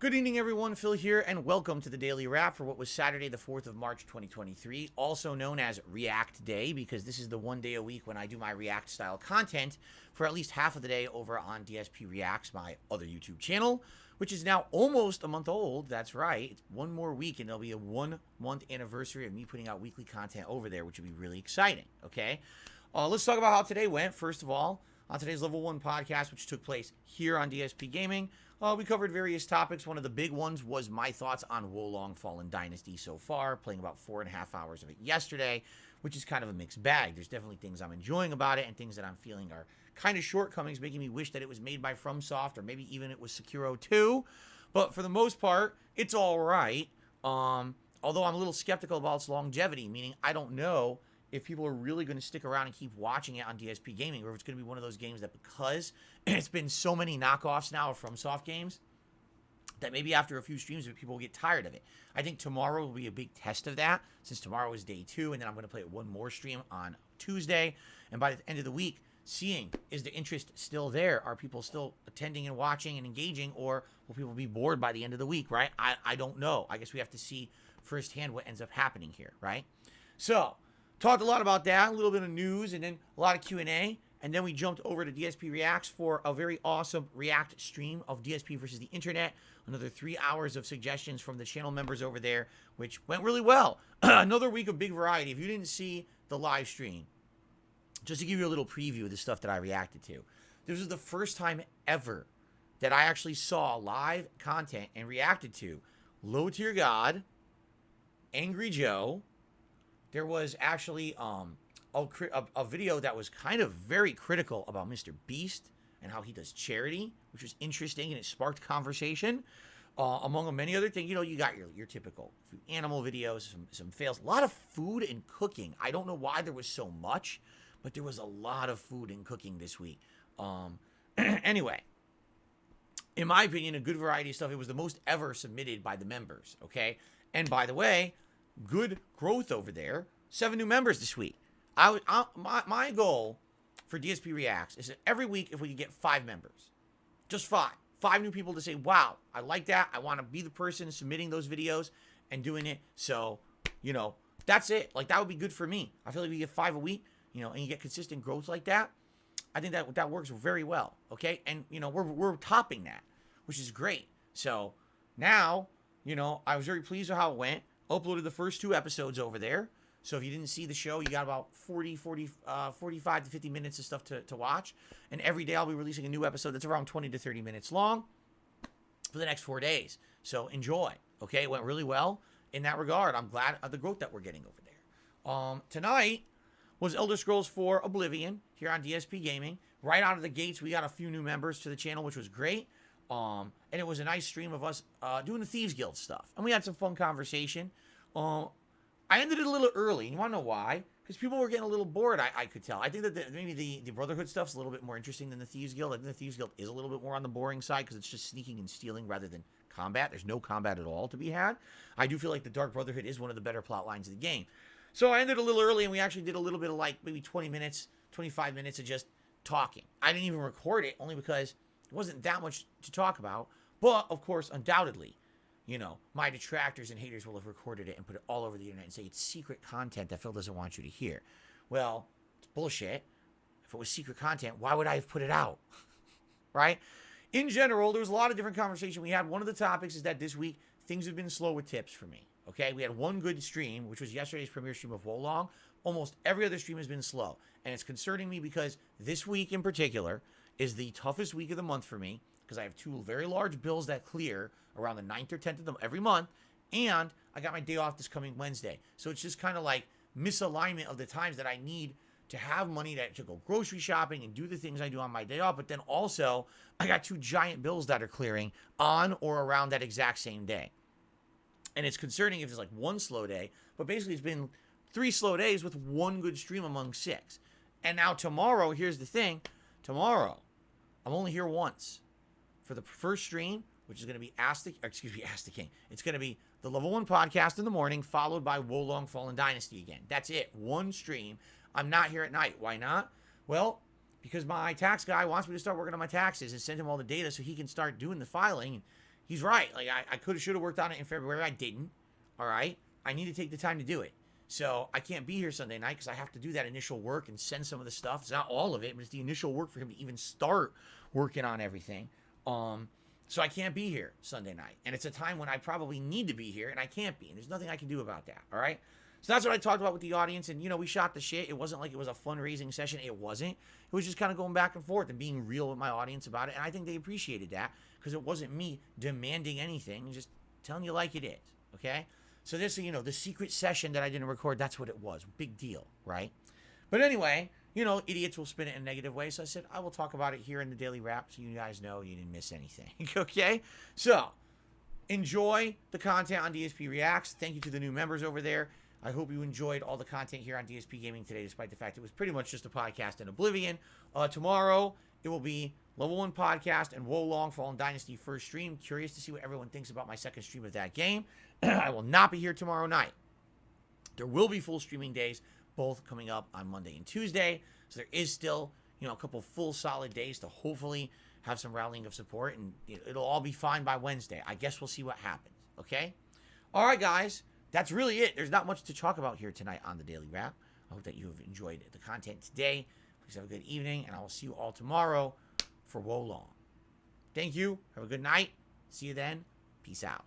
Good evening, everyone. Phil here, and welcome to the Daily Wrap for what was Saturday, the 4th of March, 2023, also known as React Day, because this is the one day a week when I do my React-style content for at least half of the day over on DSPReacts, my other YouTube channel, which is now almost a month old. That's right. It's one more week, and there'll be a one-month anniversary of me putting out weekly content over there, which will be really exciting, okay? Let's talk about how today went. First of all, on today's Level 1 podcast, which took place here on DSPGaming, we covered various topics. One of the big ones was my thoughts on Wolong Fallen Dynasty so far, playing about 4.5 hours of it yesterday, which is kind of a mixed bag. There's definitely things I'm enjoying about it and things that I'm feeling are kind of shortcomings, making me wish that it was made by FromSoft or maybe even it was Sekiro 2. But for the most part, it's all right. Although I'm a little skeptical about its longevity, meaning I don't know if people are really going to stick around and keep watching it on DSP Gaming, or if it's going to be one of those games that, because it's been so many knockoffs now of FromSoft games, that maybe after a few streams people will get tired of it. I think tomorrow will be a big test of that, since tomorrow is day 2, and then I'm going to play it one more stream on Tuesday, and by the end of the week, seeing, is the interest still there? Are people still attending and watching and engaging, or will people be bored by the end of the week, right? I don't know. I guess we have to see firsthand what ends up happening here, right? So, talked a lot about that, a little bit of news, and then a lot of Q&A, and then we jumped over to DSPReacts for a very awesome React stream of DSP versus the internet. Another 3 hours of suggestions from the channel members over there, which went really well. Another week of big variety. If you didn't see the live stream, just to give you a little preview of the stuff that I reacted to, this was the first time ever that I actually saw live content and reacted to Low Tier God, Angry Joe. There was actually a video that was kind of very critical about Mr. Beast and how he does charity, which was interesting, and it sparked conversation. Among many other things, you know, you got your typical animal videos, some fails, a lot of food and cooking. I don't know why there was so much, but there was a lot of food and cooking this week. Anyway, in my opinion, a good variety of stuff. It was the most ever submitted by the members, okay? And by the way, good growth over there. 7 new members this week. My goal for DSPReacts is that every week, if we could get 5 members, just 5 new people to say, wow, I like that. I want to be the person submitting those videos and doing it. So, you know, that's it. Like, that would be good for me. I feel like we get 5 a week, you know, and you get consistent growth like that. I think that works very well. Okay. And, you know, we're topping that, which is great. So now, you know, I was very pleased with how it went. Uploaded the first 2 episodes over there. So if you didn't see the show, you got about 45 to 50 minutes of stuff to watch. And every day I'll be releasing a new episode that's around 20 to 30 minutes long for the next 4 days. So enjoy. Okay, it went really well in that regard. I'm glad of the growth that we're getting over there. Tonight was Elder Scrolls 4 Oblivion here on DSP Gaming. Right out of the gates, we got a few new members to the channel, which was great. And it was a nice stream of us doing the Thieves Guild stuff. And we had some fun conversation. I ended it a little early. You want to know why? Because people were getting a little bored, I could tell. I think that maybe the Brotherhood stuff's a little bit more interesting than the Thieves Guild. I think the Thieves Guild is a little bit more on the boring side because it's just sneaking and stealing rather than combat. There's no combat at all to be had. I do feel like the Dark Brotherhood is one of the better plot lines of the game. So I ended a little early, and we actually did a little bit of like maybe 20 minutes, 25 minutes of just talking. I didn't even record it only because it wasn't that much to talk about. But, of course, undoubtedly, you know, my detractors and haters will have recorded it and put it all over the internet and say it's secret content that Phil doesn't want you to hear. Well, it's bullshit. If it was secret content, why would I have put it out? Right? In general, there was a lot of different conversation we had. One of the topics is that this week, things have been slow with tips for me. Okay? We had one good stream, which was yesterday's premiere stream of Wolong. Almost every other stream has been slow. And it's concerning me because this week in particular is the toughest week of the month for me, because I have 2 very large bills that clear around the 9th or 10th of every month, and I got my day off this coming Wednesday. So it's just kind of like misalignment of the times that I need to have money to go grocery shopping and do the things I do on my day off, but then also I got 2 giant bills that are clearing on or around that exact same day. And it's concerning if it's like one slow day, but basically it's been 3 slow days with 1 good stream among 6. And now tomorrow, here's the thing, tomorrow, I'm only here once for the first stream, which is going to be Ask the King. It's going to be the Level 1 podcast in the morning, followed by Wolong Fallen Dynasty again. That's it. 1 stream. I'm not here at night. Why not? Well, because my tax guy wants me to start working on my taxes and send him all the data so he can start doing the filing. he's right. Like, I could have, should have worked on it in February. I didn't. All right. I need to take the time to do it. So I can't be here Sunday night because I have to do that initial work and send some of the stuff. It's not all of it, but it's the initial work for him to even start working on everything. So I can't be here Sunday night. And it's a time when I probably need to be here, and I can't be. And there's nothing I can do about that, all right? So that's what I talked about with the audience. And, you know, we shot the shit. It wasn't like it was a fundraising session. It wasn't. It was just kind of going back and forth and being real with my audience about it. And I think they appreciated that because it wasn't me demanding anything, just telling you like it is, okay? So this, you know, the secret session that I didn't record, that's what it was. Big deal, right? But anyway, you know, idiots will spin it in a negative way. So I said, I will talk about it here in the Daily Wrap so you guys know you didn't miss anything, okay? So, enjoy the content on DSPReacts. Thank you to the new members over there. I hope you enjoyed all the content here on DSP Gaming today, despite the fact it was pretty much just a podcast in Oblivion. Tomorrow, it will be Level 1 podcast and Wolong Fallen Dynasty first stream. Curious to see what everyone thinks about my second stream of that game. I will not be here tomorrow night. There will be full streaming days, both coming up on Monday and Tuesday. So there is still, you know, a couple full solid days to hopefully have some rallying of support, and it'll all be fine by Wednesday. I guess we'll see what happens, okay? All right, guys, that's really it. There's not much to talk about here tonight on the Daily Wrap. I hope that you have enjoyed the content today. Please have a good evening, and I will see you all tomorrow for Wolong. Thank you. Have a good night. See you then. Peace out.